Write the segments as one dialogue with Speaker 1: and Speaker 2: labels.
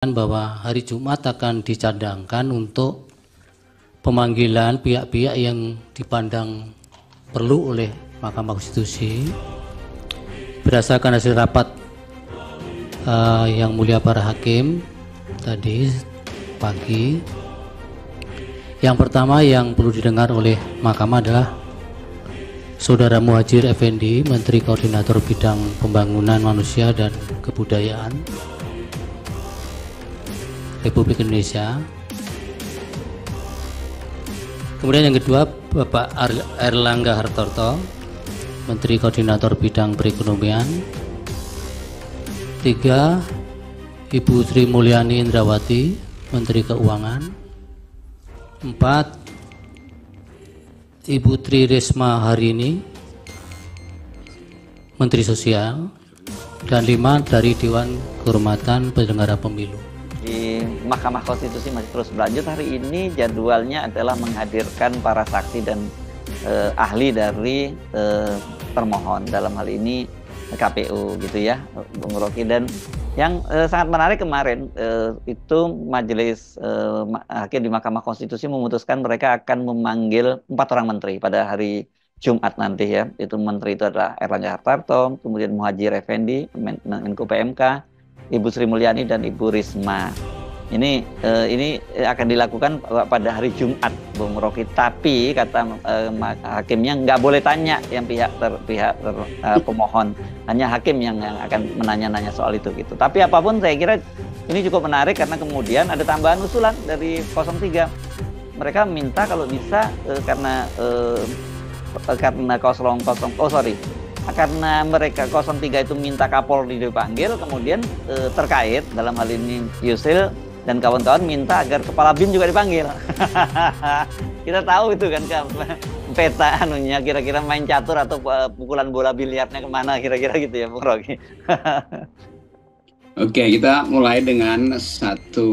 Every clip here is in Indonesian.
Speaker 1: bahwa hari Jumat akan dicadangkan untuk pemanggilan pihak-pihak yang dipandang perlu oleh Mahkamah Konstitusi berdasarkan hasil rapat yang mulia para hakim tadi pagi. Yang pertama yang perlu didengar oleh Mahkamah adalah Saudara Muhadjir Effendi, Menteri Koordinator Bidang Pembangunan Manusia dan Kebudayaan Republik Indonesia. Kemudian yang kedua, Bapak Erlangga Hartarto, Menteri Koordinator Bidang Perekonomian. Tiga, Ibu Sri Mulyani Indrawati, Menteri Keuangan. Empat, Ibu Tri Risma Harini, Menteri Sosial. Dan lima, dari Dewan Kehormatan Penyelenggara Pemilu.
Speaker 2: Di Mahkamah Konstitusi masih terus berlanjut. Hari ini jadwalnya adalah menghadirkan para saksi dan ahli dari termohon, dalam hal ini KPU gitu ya, Bung Rocky. Dan yang sangat menarik kemarin itu majelis hakim di Mahkamah Konstitusi memutuskan mereka akan memanggil 4 orang menteri pada hari Jumat nanti ya. Itu menteri itu adalah Erlangga Hartarto, kemudian Muhadjir Effendi, Menko PMK, Ibu Sri Mulyani dan Ibu Risma. Ini akan dilakukan pada hari Jumat, Bung Rocky. Tapi kata hakimnya nggak boleh tanya yang pihak pemohon, hanya hakim yang akan menanya-nanya soal itu gitu. Tapi apapun saya kira ini cukup menarik karena kemudian ada tambahan usulan dari 03. Mereka minta kalau bisa karena mereka 03 itu minta Kapolri dipanggil, kemudian terkait dalam hal ini Yusril dan kawan-kawan minta agar Kepala BIN juga dipanggil. Kita tahu itu kan peta anunya, kira-kira main catur atau pukulan bola biliarnya kemana kira-kira gitu ya Bung Rocky.
Speaker 3: Oke, kita mulai dengan satu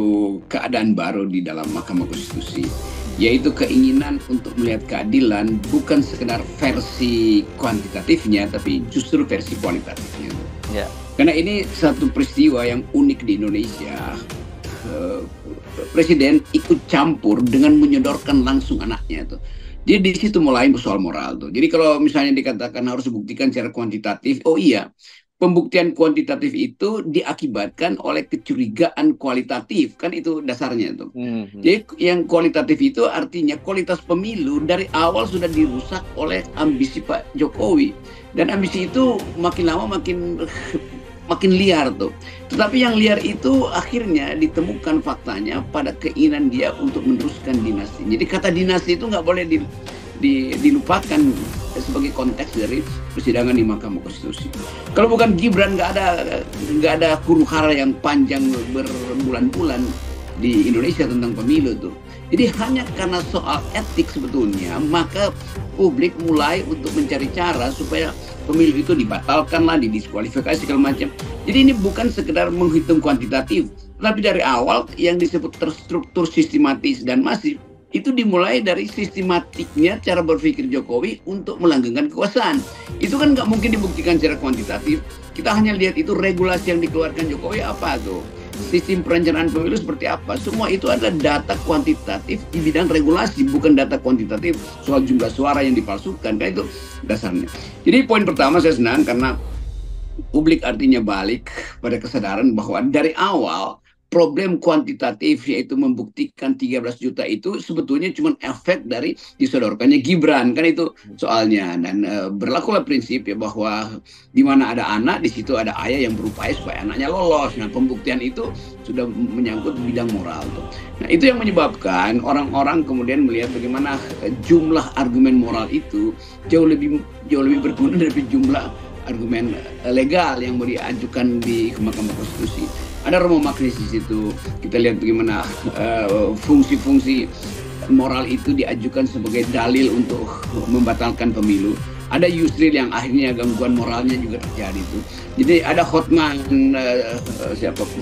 Speaker 3: keadaan baru di dalam Mahkamah Konstitusi, yaitu keinginan untuk melihat keadilan bukan sekedar versi kuantitatifnya, tapi justru versi kualitatifnya.
Speaker 2: Ya.
Speaker 3: Karena ini satu peristiwa yang unik di Indonesia. Presiden ikut campur dengan menyodorkan langsung anaknya tuh. Jadi di situ mulai soal moral tuh. Jadi kalau misalnya dikatakan harus dibuktikan secara kuantitatif, oh iya, pembuktian kuantitatif itu diakibatkan oleh kecurigaan kualitatif, kan itu dasarnya tuh. Jadi yang kualitatif itu artinya kualitas pemilu dari awal sudah dirusak oleh ambisi Pak Jokowi, dan ambisi itu makin lama makin liar tuh. Tetapi yang liar itu akhirnya ditemukan faktanya pada keinginan dia untuk meneruskan dinasti. Jadi kata dinasti itu nggak boleh dilupakan sebagai konteks dari persidangan di Mahkamah Konstitusi. Kalau bukan Gibran, nggak ada huru-hara yang panjang berbulan-bulan di Indonesia tentang pemilu tuh. Jadi hanya karena soal etik sebetulnya, maka publik mulai untuk mencari cara supaya pemilu itu dibatalkan lah, didiskualifikasi segala macam. Jadi ini bukan sekedar menghitung kuantitatif, tapi dari awal yang disebut terstruktur, sistematis dan masif itu dimulai dari sistematiknya cara berpikir Jokowi untuk melanggengkan kekuasaan. Itu kan nggak mungkin dibuktikan secara kuantitatif. Kita hanya lihat itu regulasi yang dikeluarkan Jokowi apa tuh, sistem perencanaan pemilu seperti apa. Semua itu adalah data kuantitatif di bidang regulasi, bukan data kuantitatif soal jumlah suara yang dipalsukan. Kan itu dasarnya. Jadi poin pertama saya senang karena publik artinya balik pada kesadaran bahwa dari awal problem kuantitatif, yaitu membuktikan 13 juta itu sebetulnya cuma efek dari disodorkannya Gibran, kan itu soalnya. Dan berlakulah prinsip ya bahwa di mana ada anak, di situ ada ayah yang berupaya supaya anaknya lolos. Nah, pembuktian itu sudah menyangkut bidang moral tuh. Nah, itu yang menyebabkan orang-orang kemudian melihat bagaimana jumlah argumen moral itu jauh lebih berguna dari jumlah argumen legal yang mau diajukan di Mahkamah Konstitusi. Ada Romo Magnis di situ. Kita lihat bagaimana fungsi-fungsi moral itu diajukan sebagai dalil untuk membatalkan pemilu. Ada Yusril yang akhirnya gangguan moralnya juga terjadi itu. Jadi ada Hotman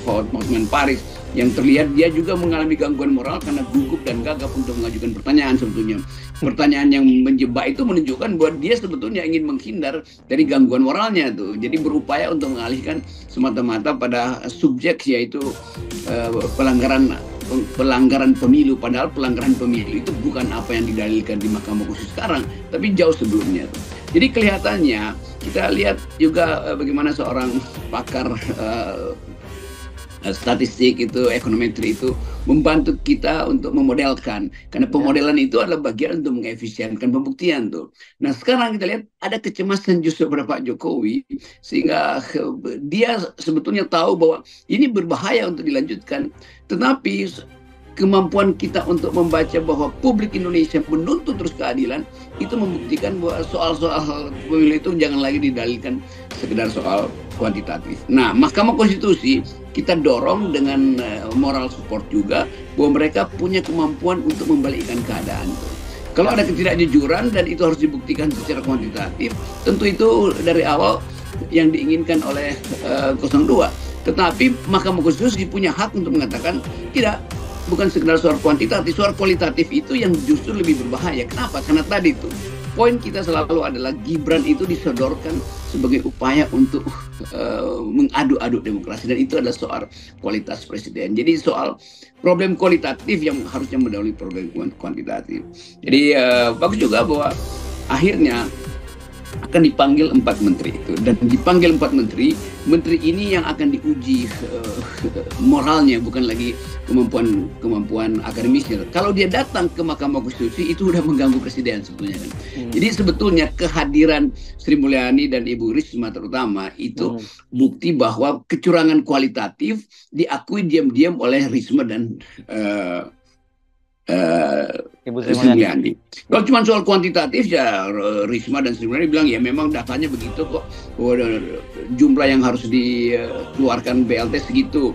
Speaker 3: Hotman Paris yang terlihat dia juga mengalami gangguan moral karena gugup dan gagap untuk mengajukan pertanyaan. Sebetulnya pertanyaan yang menjebak itu menunjukkan bahwa dia sebetulnya ingin menghindar dari gangguan moralnya tuh. Jadi berupaya untuk mengalihkan semata-mata pada subjek, yaitu pelanggaran pemilu, padahal pelanggaran pemilu itu bukan apa yang didalilkan di Mahkamah Konstitusi sekarang, tapi jauh sebelumnya. Jadi kelihatannya kita lihat juga bagaimana seorang pakar statistik itu, ekonometri itu membantu kita untuk memodelkan, karena pemodelan itu adalah bagian untuk mengefisienkan pembuktian tuh. Nah sekarang kita lihat ada kecemasan justru pada Pak Jokowi, sehingga dia sebetulnya tahu bahwa ini berbahaya untuk dilanjutkan, tetapi kemampuan kita untuk membaca bahwa publik Indonesia menuntut terus keadilan itu membuktikan bahwa soal-soal pemilu itu jangan lagi didalilkan sekedar soal kuantitatif. Nah, Mahkamah Konstitusi kita dorong dengan moral support juga bahwa mereka punya kemampuan untuk membalikkan keadaan. Kalau ada ketidakjujuran dan itu harus dibuktikan secara kuantitatif, tentu itu dari awal yang diinginkan oleh 02. Tetapi Mahkamah Konstitusi punya hak untuk mengatakan tidak, bukan sekedar soal kuantitatif, soal kualitatif itu yang justru lebih berbahaya. Kenapa? Karena tadi itu poin kita selalu adalah Gibran itu disodorkan sebagai upaya untuk mengadu-adu demokrasi, dan itu adalah soal kualitas presiden. Jadi soal problem kualitatif yang harusnya mendahului problem kuantitatif. Jadi bagus juga bahwa akhirnya akan dipanggil 4 menteri itu, dan dipanggil 4 menteri ini yang akan diuji moralnya, bukan lagi kemampuan akademisnya. Kalau dia datang ke Mahkamah Konstitusi itu udah mengganggu presiden sebetulnya kan. Jadi sebetulnya kehadiran Sri Mulyani dan Ibu Risma terutama itu bukti bahwa kecurangan kualitatif diakui diam-diam oleh Risma dan Ibu Sri Mulyani. Kalau cuma soal kuantitatif ya Risma dan Sri Mulyani bilang ya memang datanya begitu kok, jumlah yang harus dikeluarkan BLT segitu,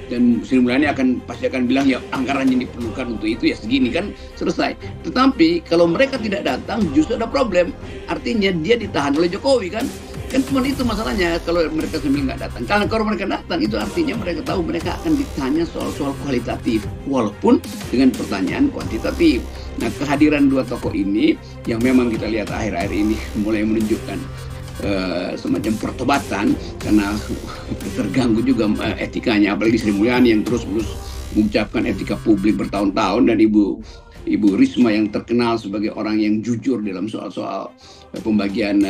Speaker 3: dan Sri Mulyani pasti akan bilang ya anggaran yang diperlukan untuk itu ya segini, kan selesai. Tetapi kalau mereka tidak datang justru ada problem, artinya dia ditahan oleh Jokowi kan cuma itu masalahnya kalau mereka sambil nggak datang. Karena kalau mereka datang itu artinya mereka tahu mereka akan ditanya soal kualitatif walaupun dengan pertanyaan kuantitatif. Nah kehadiran 2 tokoh ini yang memang kita lihat akhir-akhir ini mulai menunjukkan semacam pertobatan, karena terganggu juga etikanya, apalagi Sri Mulyani yang terus-menerus mengucapkan etika publik bertahun-tahun, dan Ibu Risma yang terkenal sebagai orang yang jujur dalam soal-soal pembagian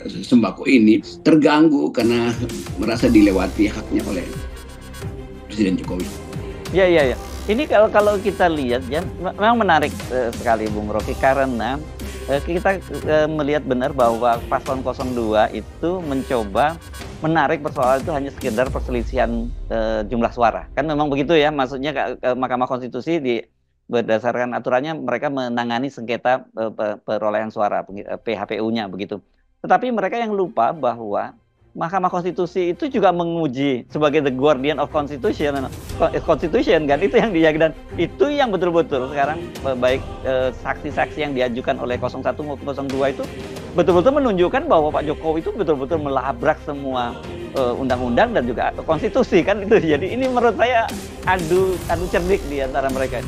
Speaker 3: sembako ini terganggu karena merasa dilewati haknya oleh Presiden Jokowi.
Speaker 2: Ya. Ini kalau kita lihat ya memang menarik sekali Bung Rocky, karena kita melihat benar bahwa paslon 02 itu mencoba menarik persoalan itu hanya sekedar perselisihan jumlah suara. Kan memang begitu ya, maksudnya Mahkamah Konstitusi berdasarkan aturannya mereka menangani sengketa perolehan suara PHPU-nya begitu. Tetapi mereka yang lupa bahwa Mahkamah Konstitusi itu juga menguji sebagai the guardian of constitution kan, itu yang dia, dan itu yang betul-betul sekarang baik saksi-saksi yang diajukan oleh 01 maupun 02 itu betul-betul menunjukkan bahwa Pak Jokowi itu betul-betul melabrak semua undang-undang dan juga konstitusi kan itu. Jadi ini menurut saya adu cerdik di antara mereka.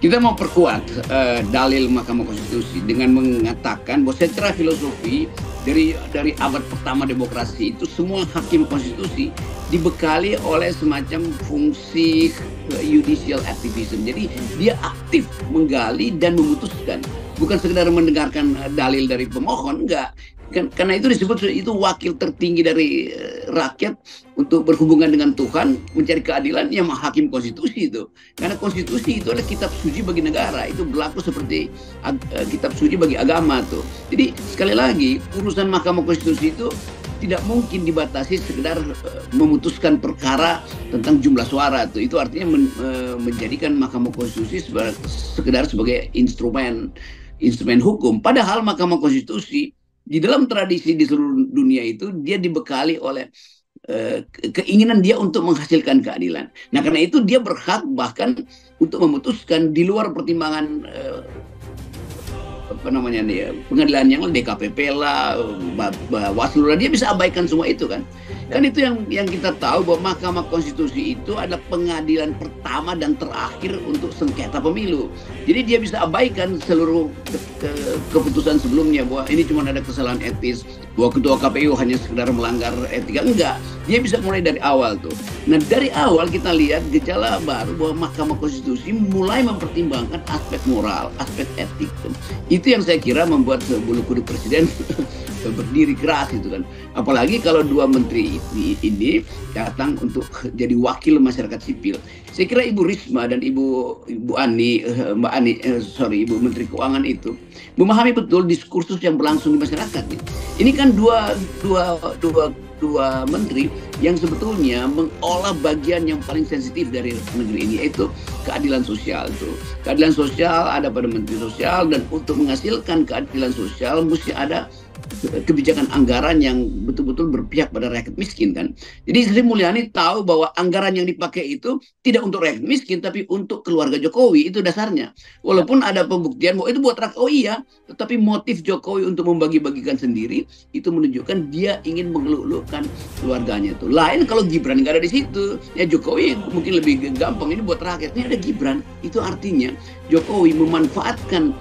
Speaker 3: Kita mau perkuat dalil Mahkamah Konstitusi dengan mengatakan bahwa secara filosofi dari abad pertama demokrasi itu semua hakim konstitusi dibekali oleh semacam fungsi judicial activism. Jadi dia aktif menggali dan memutuskan, bukan sekedar mendengarkan dalil dari pemohon, enggak. Karena itu disebut itu wakil tertinggi dari rakyat untuk berhubungan dengan Tuhan, mencari keadilan, yang hakim konstitusi itu. Karena konstitusi itu adalah kitab suci bagi negara, itu berlaku seperti kitab suci bagi agama tuh. Jadi sekali lagi urusan Mahkamah Konstitusi itu tidak mungkin dibatasi sekedar memutuskan perkara tentang jumlah suara tuh. Itu artinya menjadikan Mahkamah Konstitusi sekedar sebagai instrumen hukum. Padahal Mahkamah Konstitusi di dalam tradisi di seluruh dunia itu dia dibekali oleh keinginan dia untuk menghasilkan keadilan. Nah karena itu dia berhak bahkan untuk memutuskan di luar pertimbangan pengadilan yang DKPP lah, Bawaslu lah, dia bisa abaikan semua itu kan. Dan itu yang kita tahu bahwa Mahkamah Konstitusi itu adalah pengadilan pertama dan terakhir untuk sengketa pemilu. Jadi dia bisa abaikan seluruh keputusan sebelumnya bahwa ini cuma ada kesalahan etis, bahwa ketua KPU hanya sekedar melanggar etika. Enggak, dia bisa mulai dari awal tuh. Nah dari awal kita lihat gejala baru bahwa Mahkamah Konstitusi mulai mempertimbangkan aspek moral, aspek etik. Itu yang saya kira membuat bulu kuduk presiden berdiri keras itu kan. Apalagi kalau dua menteri ini datang untuk jadi wakil masyarakat sipil. Saya kira Ibu Risma dan Ibu Menteri Keuangan itu memahami betul diskursus yang berlangsung di masyarakat. Ini kan dua menteri yang sebetulnya mengolah bagian yang paling sensitif dari negeri ini, yaitu keadilan sosial itu. Keadilan sosial ada pada Menteri Sosial, dan untuk menghasilkan keadilan sosial mesti ada kebijakan anggaran yang betul-betul berpihak pada rakyat miskin kan. Jadi Sri Mulyani tahu bahwa anggaran yang dipakai itu tidak untuk rakyat miskin tapi untuk keluarga Jokowi, itu dasarnya. Walaupun ada pembuktian bahwa itu buat rakyat, oh iya, tetapi motif Jokowi untuk membagi-bagikan sendiri itu menunjukkan dia ingin mengeluk-elukkan keluarganya itu. Lain kalau Gibran nggak ada di situ, ya Jokowi mungkin lebih gampang, ini buat rakyat. Ini ada Gibran, itu artinya Jokowi memanfaatkan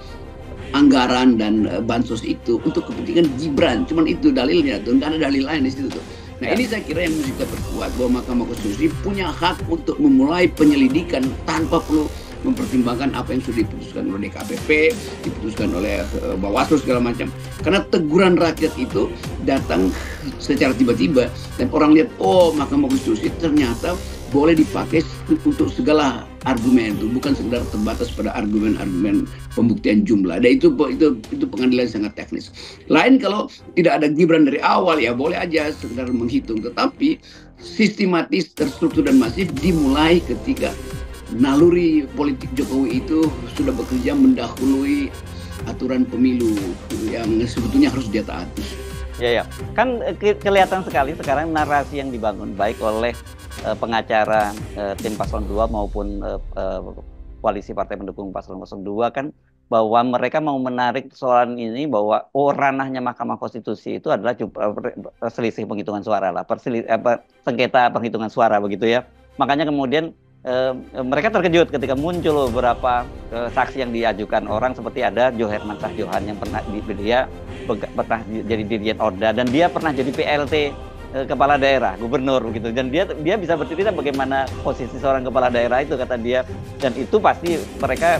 Speaker 3: anggaran dan bansos itu untuk kepentingan Gibran. Cuman itu dalilnya tuh, nggak ada dalil lain di situ tuh. Nah ini saya kira yang mesti kita perkuat, bahwa Mahkamah Konstitusi punya hak untuk memulai penyelidikan tanpa perlu mempertimbangkan apa yang sudah diputuskan oleh DKPP, diputuskan oleh Bawaslu segala macam. Karena teguran rakyat itu datang secara tiba-tiba dan orang lihat, oh Mahkamah Konstitusi ternyata boleh dipakai untuk segala argumen itu, bukan sekedar terbatas pada argumen-argumen pembuktian jumlah. Dan itu pengadilan sangat teknis. Lain kalau tidak ada Gibran dari awal, ya boleh aja sekedar menghitung. Tetapi sistematis, terstruktur dan masif dimulai ketika naluri politik Jokowi itu sudah bekerja mendahului aturan pemilu yang sebetulnya harus dia taati.
Speaker 2: Ya, kan kelihatan sekali sekarang narasi yang dibangun baik oleh pengacara tim Paslon 2 maupun koalisi partai pendukung Paslon 02 kan, bahwa mereka mau menarik persoalan ini bahwa ranahnya Mahkamah Konstitusi itu adalah selisih penghitungan suara lah, sengketa penghitungan suara begitu ya. Makanya kemudian mereka terkejut ketika muncul beberapa saksi yang diajukan orang, seperti ada Joherman Syah Johan yang pernah jadi Dirjen Orda, dan dia pernah jadi PLT kepala daerah, gubernur begitu, dan dia bisa bercerita bagaimana posisi seorang kepala daerah itu, kata dia, dan itu pasti mereka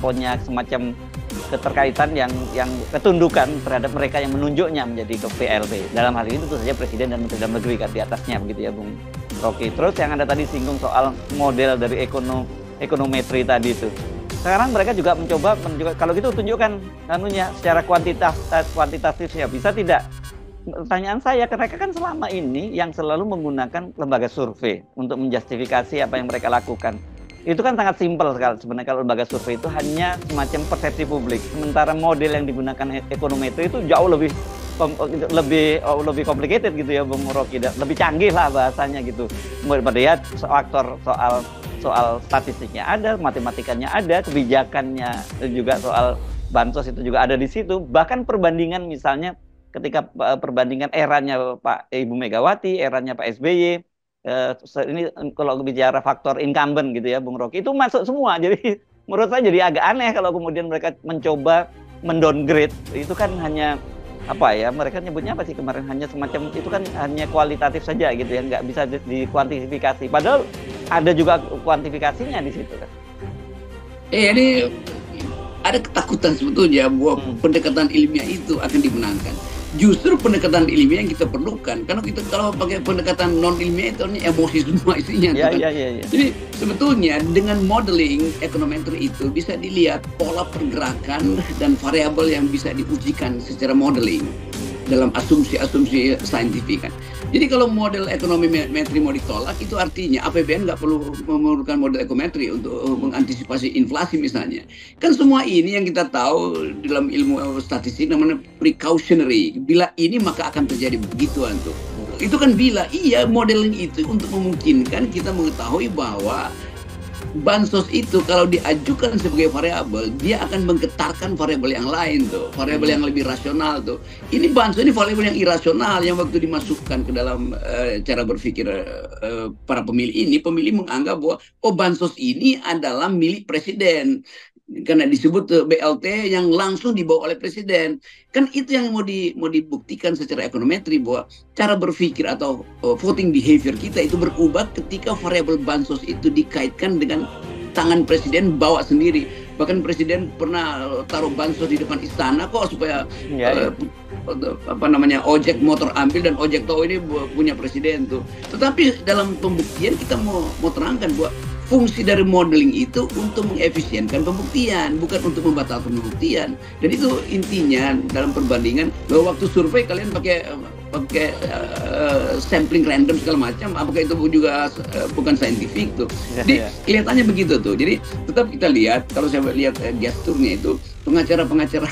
Speaker 2: punya semacam keterkaitan yang ketundukan terhadap mereka yang menunjuknya menjadi ke PLT. Dalam hal ini tentu saja Presiden dan Menteri Dalam Negeri kan di atasnya begitu ya Bung Rocky. Terus yang Anda tadi singgung soal model dari ekonometri tadi itu. Sekarang mereka juga mencoba kalau gitu tunjukkan secara kuantitatifnya bisa tidak? Pertanyaan saya, mereka kan selama ini yang selalu menggunakan lembaga survei untuk menjustifikasi apa yang mereka lakukan. Itu kan sangat simpel sekali sebenarnya. Kalau lembaga survei itu hanya semacam persepsi publik. Sementara model yang digunakan ekonometri itu jauh lebih complicated gitu ya Bung Rocky, lebih canggih lah bahasanya gitu. Melihat faktor soal statistiknya ada, matematikanya ada, kebijakannya juga, soal bansos itu juga ada di situ. Bahkan perbandingan misalnya ketika perbandingan eranya Ibu Megawati, eranya Pak SBY, ini kalau bicara faktor incumbent gitu ya Bung Rocky, itu masuk semua. Jadi menurut saya jadi agak aneh kalau kemudian mereka mencoba mendowngrade. Itu kan hanya mereka nyebutnya apa sih kemarin, hanya semacam itu kan hanya kualitatif saja gitu ya, nggak bisa dikuantifikasi. Padahal ada juga kuantifikasinya di situ kan.
Speaker 3: Ini ada ketakutan sebetulnya bahwa pendekatan ilmiah itu akan dimenangkan. Justru pendekatan ilmiah yang kita perlukan, karena kita kalau pakai pendekatan non ilmiah itu emosi semua isinya.
Speaker 2: Ya.
Speaker 3: Jadi sebetulnya dengan modeling ekonometri itu bisa dilihat pola pergerakan dan variabel yang bisa diujikan secara modeling dalam asumsi-asumsi saintifik kan. Jadi kalau model ekonometri mau ditolak, itu artinya APBN nggak perlu memerlukan model ekonometri untuk mengantisipasi inflasi misalnya. Kan semua ini yang kita tahu dalam ilmu statistik namanya precautionary. Bila ini maka akan terjadi begituan tuh. Itu kan bila, iya modeling itu untuk memungkinkan kita mengetahui bahwa bansos itu kalau diajukan sebagai variabel, dia akan menggetarkan variabel yang lain tuh, variabel yang lebih rasional tuh. Ini bansos ini variabel yang irasional yang waktu dimasukkan ke dalam cara berpikir para pemilih menganggap bahwa bansos ini adalah milik presiden. Karena disebut BLT yang langsung dibawa oleh presiden. Kan itu yang mau dibuktikan secara ekonometri, bahwa cara berpikir atau voting behavior kita itu berubah ketika variabel bansos itu dikaitkan dengan tangan presiden bawa sendiri. Bahkan presiden pernah taruh bansos di depan istana kok supaya ojek motor ambil, dan ojek tahu ini punya presiden tuh. Tetapi dalam pembuktian kita mau terangkan bahwa fungsi dari modeling itu untuk mengefisienkan pembuktian, bukan untuk membatalkan pembuktian. Dan itu intinya dalam perbandingan, bahwa waktu survei kalian pakai sampling random segala macam, apakah itu juga bukan saintifik tuh. Jadi kelihatannya begitu tuh. Jadi tetap kita lihat, kalau saya lihat gesturnya itu, pengacara-pengacara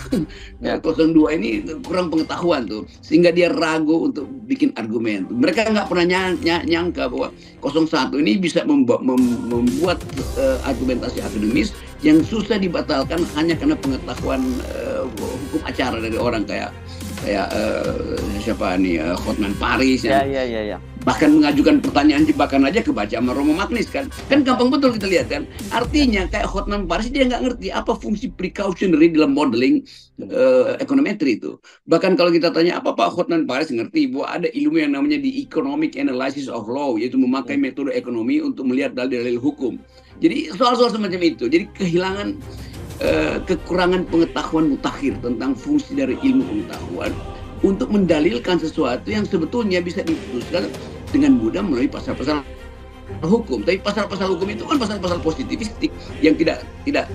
Speaker 3: 02 ini kurang pengetahuan tuh, sehingga dia ragu untuk bikin argumen. Mereka nggak pernah nyangka bahwa 01 ini bisa membuat argumentasi akademis yang susah dibatalkan hanya karena pengetahuan hukum acara dari orang kayak siapa nih, Hotman Paris ya. Bahkan mengajukan pertanyaan jebakan aja kebaca sama Romo Magnis kan gampang betul kita lihat kan. Artinya kayak Hotman Paris dia nggak ngerti apa fungsi precautionary dalam modeling ekonometri itu. Bahkan kalau kita tanya apa Pak Hotman Paris ngerti bahwa ada ilmu yang namanya the economic analysis of law, yaitu memakai metode ekonomi untuk melihat dalil-dalil hukum. Jadi soal-soal semacam itu. Jadi kehilangan kekurangan pengetahuan mutakhir tentang fungsi dari ilmu pengetahuan untuk mendalilkan sesuatu yang sebetulnya bisa diputuskan dengan mudah melalui pasal-pasal hukum. Tapi pasal-pasal hukum itu kan pasal-pasal positivistik yang tidak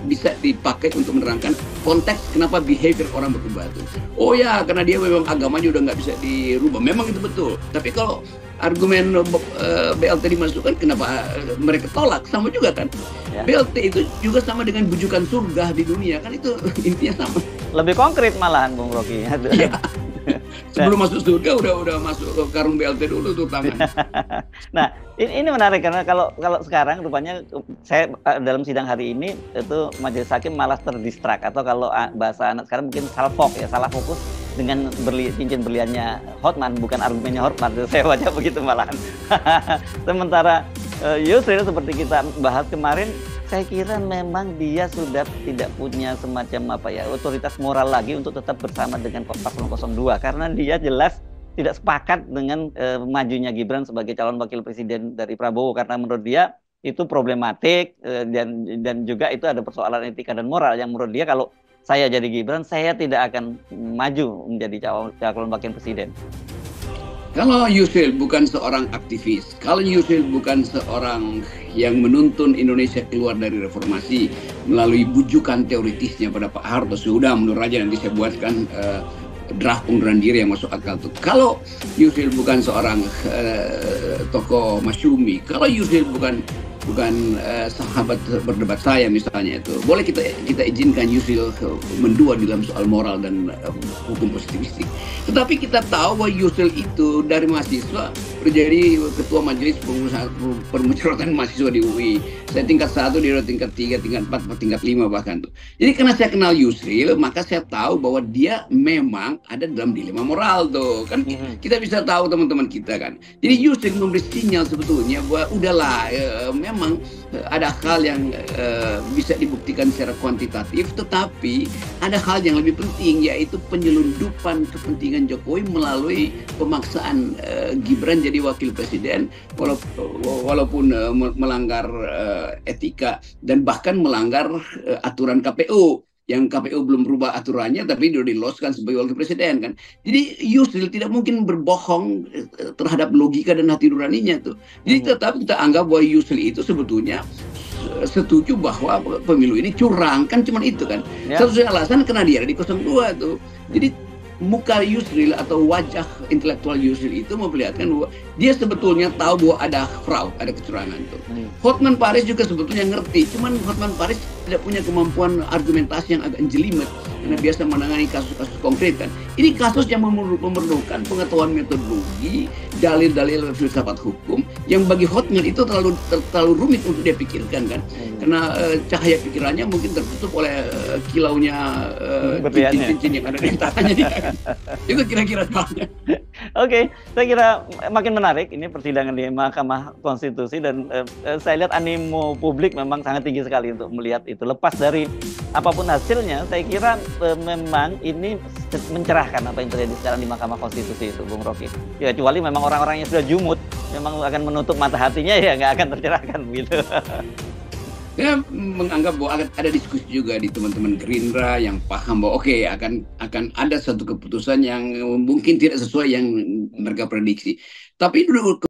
Speaker 3: bisa dipakai untuk menerangkan konteks kenapa behavior orang berubah itu. Oh ya, karena dia memang agamanya udah nggak bisa dirubah. Memang itu betul. Tapi kalau argumen BLT dimasukkan, kenapa mereka tolak? Sama juga kan. BLT itu juga sama dengan bujukan surga di dunia kan, itu intinya sama.
Speaker 2: Lebih konkret malahan Bung Rocky.
Speaker 3: Ya. Sebelum masuk surga udah masuk ke karung BLT dulu tuh tangan.
Speaker 2: Nah, ini menarik karena kalau sekarang rupanya saya dalam sidang hari ini itu majelis hakim malah terdistrak, atau kalau bahasa anak sekarang mungkin salah fokus dengan cincin berliannya Hotman, bukan argumennya Hotman. Saya baca begitu malahan. Sementara Yusril seperti kita bahas kemarin, saya kira memang dia sudah tidak punya semacam otoritas moral lagi untuk tetap bersama dengan paslon 02, karena dia jelas tidak sepakat dengan majunya Gibran sebagai calon wakil presiden dari Prabowo, karena menurut dia itu problematik dan juga itu ada persoalan etika dan moral yang menurut dia kalau saya jadi Gibran saya tidak akan maju menjadi calon wakil presiden.
Speaker 3: Kalau Yusril bukan seorang aktivis, kalau Yusril bukan seorang yang menuntun Indonesia keluar dari reformasi melalui bujukan teoritisnya pada Pak Harto, sudah menurut aja nanti saya buatkan draft pengunduran diri yang masuk akal tuh. Kalau Yusril bukan seorang tokoh masyumi, kalau Yusril bukan sahabat berdebat saya misalnya, itu boleh kita izinkan Yusril mendua dalam soal moral dan hukum positivistik. Tetapi kita tahu bahwa Yusril itu dari mahasiswa menjadi ketua majelis permusyawaratan mahasiswa di UI. Saya tingkat 1, dia tingkat 3, tingkat 4, tingkat 5 bahkan tuh. Jadi karena saya kenal Yusril, maka saya tahu bahwa dia memang ada dalam dilema moral tuh. Kan kita bisa tahu teman-teman kita kan. Jadi Yusril memberi sinyal sebetulnya bahwa udahlah, memang ada hal yang bisa dibuktikan secara kuantitatif, tetapi ada hal yang lebih penting, yaitu penyelundupan kepentingan Jokowi melalui pemaksaan Gibran jadi wakil presiden, walaupun melanggar etika dan bahkan melanggar aturan KPU. Yang KPU belum berubah aturannya, tapi dia diloloskan sebagai wakil presiden kan. Jadi Yusril tidak mungkin berbohong terhadap logika dan hati nuraninya tuh. Jadi tetap kita anggap bahwa Yusril itu sebetulnya setuju bahwa pemilu ini curang kan, cuman itu kan. Satu-satunya alasan karena dia ada di 02 tuh. Jadi muka Yusril atau wajah intelektual Yusril itu memperlihatkan bahwa dia sebetulnya tahu bahwa ada fraud, ada kecurangan tuh. Hotman Paris juga sebetulnya ngerti, cuman Hotman Paris tidak punya kemampuan argumentasi yang agak jelimet karena biasa menangani kasus-kasus konkret kan. Ini kasus yang memerlukan pengetahuan metodologi, dalil-dalil filsafat hukum yang bagi Hotman itu terlalu rumit untuk dia pikirkan kan. Karena cahaya pikirannya mungkin tertutup oleh kilaunya cincin-cincin yang ada di tangannya dia kan. Itu kira-kira soalnya.
Speaker 2: Oke, saya kira makin menarik ini persidangan di Mahkamah Konstitusi, dan saya lihat animo publik memang sangat tinggi sekali untuk melihat itu. Lepas dari apapun hasilnya, saya kira memang ini mencerahkan apa yang terjadi sekarang di Mahkamah Konstitusi itu, Bung Rocky. Ya, kecuali memang orang-orang yang sudah jumut, memang akan menutup mata hatinya, ya nggak akan tercerahkan begitu.
Speaker 3: Saya menganggap bahwa ada diskusi juga di teman-teman Gerindra yang paham bahwa oke, akan ada satu keputusan yang mungkin tidak sesuai yang mereka prediksi. Tapi dulu